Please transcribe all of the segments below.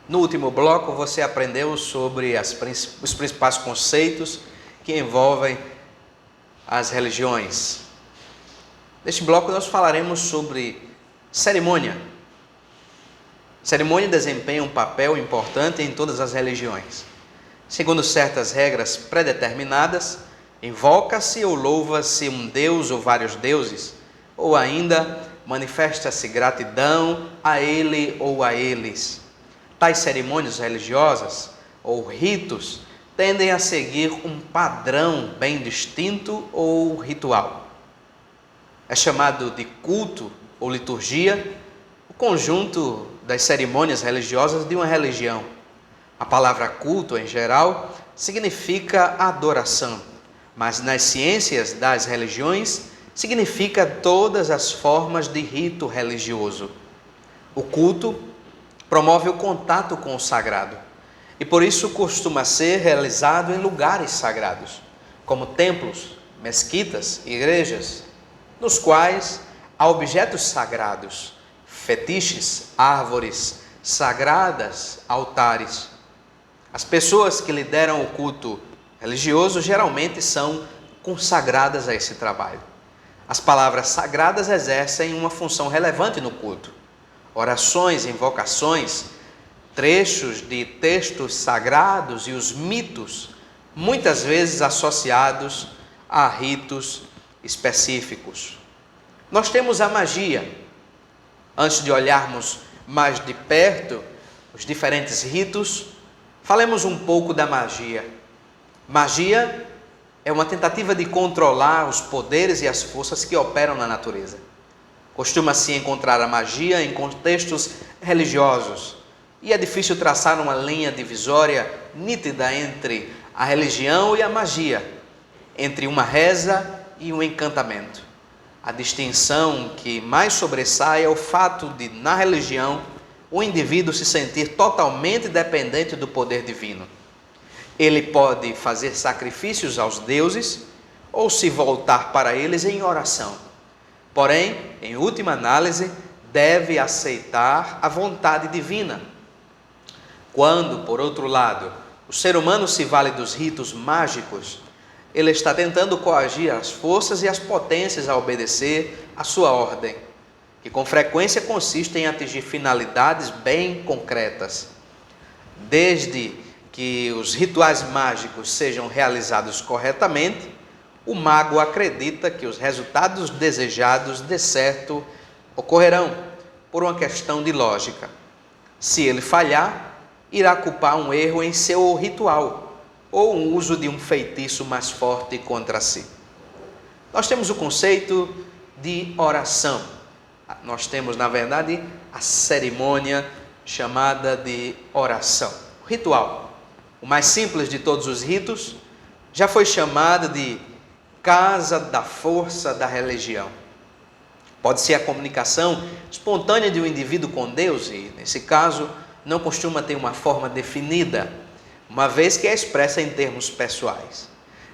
No último bloco, você aprendeu sobre os principais conceitos que envolvem as religiões. Neste bloco, nós falaremos sobre cerimônia. Cerimônia desempenha um papel importante em todas as religiões. Segundo certas regras predeterminadas, invoca-se ou louva-se um deus ou vários deuses, ou ainda manifesta-se gratidão a ele ou a eles. Tais cerimônias religiosas ou ritos tendem a seguir um padrão bem distinto ou ritual. É chamado de culto ou liturgia o conjunto das cerimônias religiosas de uma religião. A palavra culto, em geral, significa adoração, mas nas ciências das religiões significa todas as formas de rito religioso. O culto promove o contato com o sagrado e por isso costuma ser realizado em lugares sagrados, como templos, mesquitas, igrejas, nos quais há objetos sagrados, fetiches, árvores sagradas, altares. As pessoas que lideram o culto religioso geralmente são consagradas a esse trabalho. As palavras sagradas exercem uma função relevante no culto. Orações, invocações, trechos de textos sagrados e os mitos, muitas vezes associados a ritos específicos. Nós temos a magia. Antes de olharmos mais de perto os diferentes ritos, falemos um pouco da magia. Magia é uma tentativa de controlar os poderes e as forças que operam na natureza. Costuma-se encontrar a magia em contextos religiosos e é difícil traçar uma linha divisória nítida entre a religião e a magia, entre uma reza e um encantamento. A distinção que mais sobressai é o fato de, na religião, o indivíduo se sentir totalmente dependente do poder divino. Ele pode fazer sacrifícios aos deuses ou se voltar para eles em oração. Porém, em última análise, deve aceitar a vontade divina. Quando, por outro lado, o ser humano se vale dos ritos mágicos, ele está tentando coagir as forças e as potências a obedecer à sua ordem, que com frequência consiste em atingir finalidades bem concretas. Desde que os rituais mágicos sejam realizados corretamente, o mago acredita que os resultados desejados de certo ocorrerão por uma questão de lógica. Se ele falhar, irá culpar um erro em seu ritual ou um uso de um feitiço mais forte contra si. Nós temos o conceito de oração. Nós temos, na verdade, a cerimônia chamada de oração. O ritual, o mais simples de todos os ritos, já foi chamado de casa da força da religião. Pode ser a comunicação espontânea de um indivíduo com Deus e, nesse caso, não costuma ter uma forma definida, uma vez que é expressa em termos pessoais.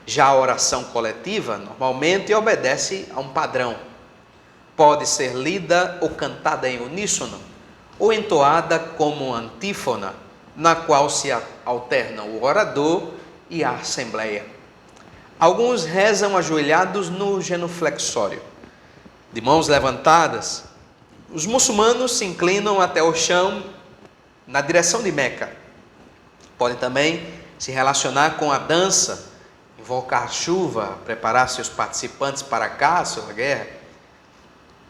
Já a oração coletiva, normalmente, obedece a um padrão. Pode ser lida ou cantada em uníssono, ou entoada como antífona, na qual se alternam o orador e a assembleia. Alguns rezam ajoelhados no genuflexório, de mãos levantadas. Os muçulmanos se inclinam até o chão na direção de Meca. Podem também se relacionar com a dança, invocar chuva, preparar seus participantes para a caça ou a guerra.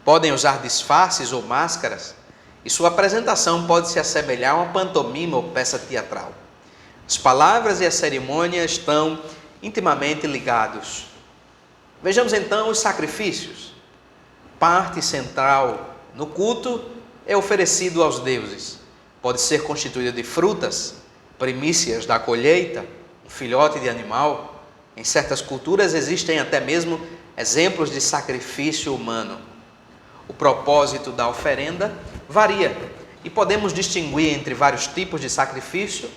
Podem usar disfarces ou máscaras, e sua apresentação pode se assemelhar a uma pantomima ou peça teatral. As palavras e a cerimônia estão intimamente ligados. Vejamos então os sacrifícios. Parte central no culto é oferecido aos deuses. Pode ser constituído de frutas, primícias da colheita, um filhote de animal. Em certas culturas existem até mesmo exemplos de sacrifício humano. O propósito da oferenda varia e podemos distinguir entre vários tipos de sacrifício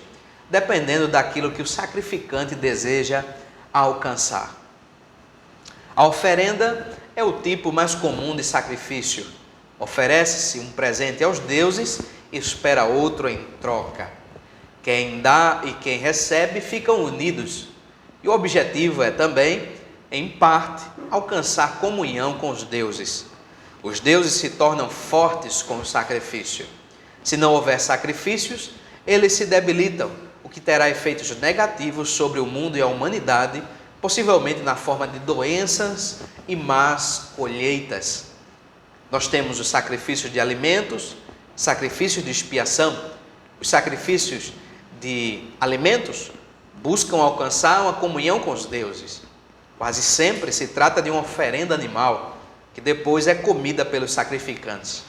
dependendo daquilo que o sacrificante deseja alcançar. A oferenda é o tipo mais comum de sacrifício. Oferece-se um presente aos deuses espera outro em troca. Quem dá e quem recebe ficam unidos. E o objetivo é também, em parte, alcançar comunhão com os deuses. Os deuses se tornam fortes com o sacrifício. Se não houver sacrifícios, eles se debilitam, o que terá efeitos negativos sobre o mundo e a humanidade, possivelmente na forma de doenças e más colheitas. Nós temos os sacrifícios de alimentos, sacrifícios de expiação. Os sacrifícios de alimentos buscam alcançar uma comunhão com os deuses. Quase sempre se trata de uma oferenda animal, que depois é comida pelos sacrificantes.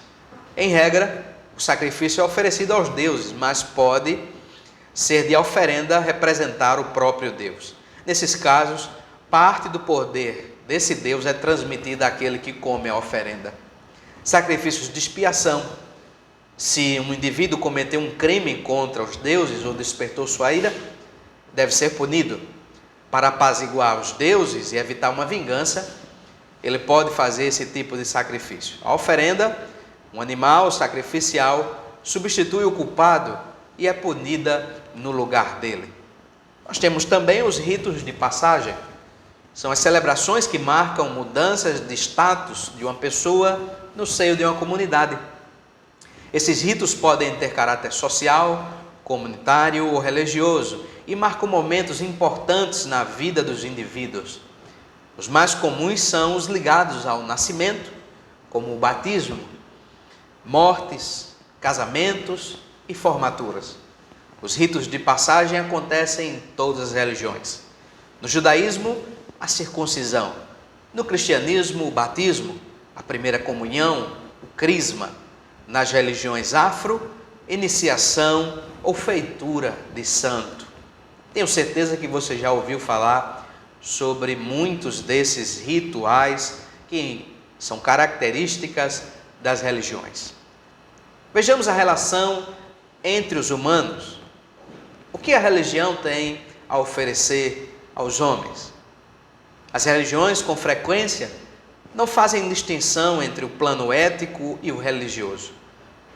Em regra, o sacrifício é oferecido aos deuses, mas pode ser de oferenda representar o próprio Deus. Nesses casos, parte do poder desse Deus é transmitida àquele que come a oferenda. Sacrifícios de expiação. Se um indivíduo cometeu um crime contra os deuses ou despertou sua ira, deve ser punido. Para apaziguar os deuses e evitar uma vingança, ele pode fazer esse tipo de sacrifício. A oferenda, um animal sacrificial, substitui o culpado e é punida no lugar dele. Nós temos também os ritos de passagem. São as celebrações que marcam mudanças de status de uma pessoa no seio de uma comunidade. Esses ritos podem ter caráter social, comunitário ou religioso e marcam momentos importantes na vida dos indivíduos. Os mais comuns são os ligados ao nascimento, como o batismo, mortes, casamentos e formaturas. Os ritos de passagem acontecem em todas as religiões. No judaísmo, a circuncisão. No cristianismo, o batismo, a primeira comunhão, o crisma. Nas religiões afro, iniciação ou feitura de santo. Tenho certeza que você já ouviu falar sobre muitos desses rituais que são características das religiões. Vejamos a relação entre os humanos. O que a religião tem a oferecer aos homens? As religiões, com frequência, não fazem distinção entre o plano ético e o religioso.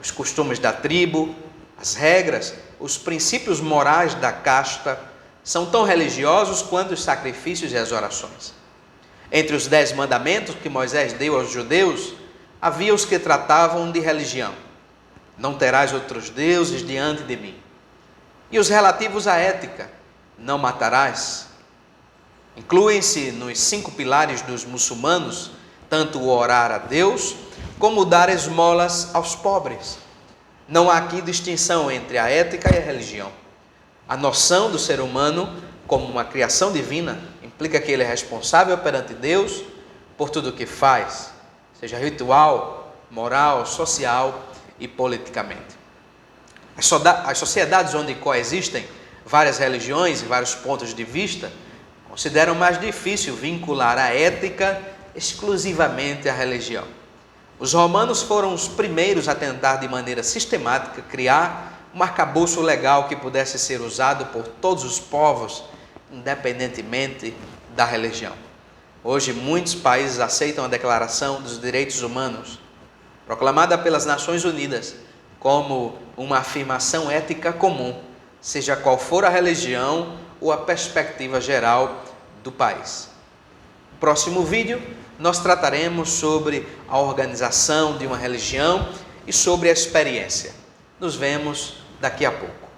Os costumes da tribo, as regras, os princípios morais da casta são tão religiosos quanto os sacrifícios e as orações. Entre os 10 mandamentos que Moisés deu aos judeus, havia os que tratavam de religião. Não terás outros deuses diante de mim. E os relativos à ética, não matarás. Incluem-se nos 5 pilares dos muçulmanos, tanto o orar a Deus, como o dar esmolas aos pobres. Não há aqui distinção entre a ética e a religião. A noção do ser humano como uma criação divina implica que ele é responsável perante Deus por tudo o que faz, seja ritual, moral, social e politicamente. As sociedades onde coexistem várias religiões e vários pontos de vista consideram mais difícil vincular a ética exclusivamente à religião. Os romanos foram os primeiros a tentar de maneira sistemática criar um arcabouço legal que pudesse ser usado por todos os povos, independentemente da religião. Hoje, muitos países aceitam a Declaração dos Direitos Humanos, proclamada pelas Nações Unidas, como uma afirmação ética comum, seja qual for a religião ou a perspectiva geral do país. No próximo vídeo, nós trataremos sobre a organização de uma religião e sobre a experiência. Nos vemos daqui a pouco.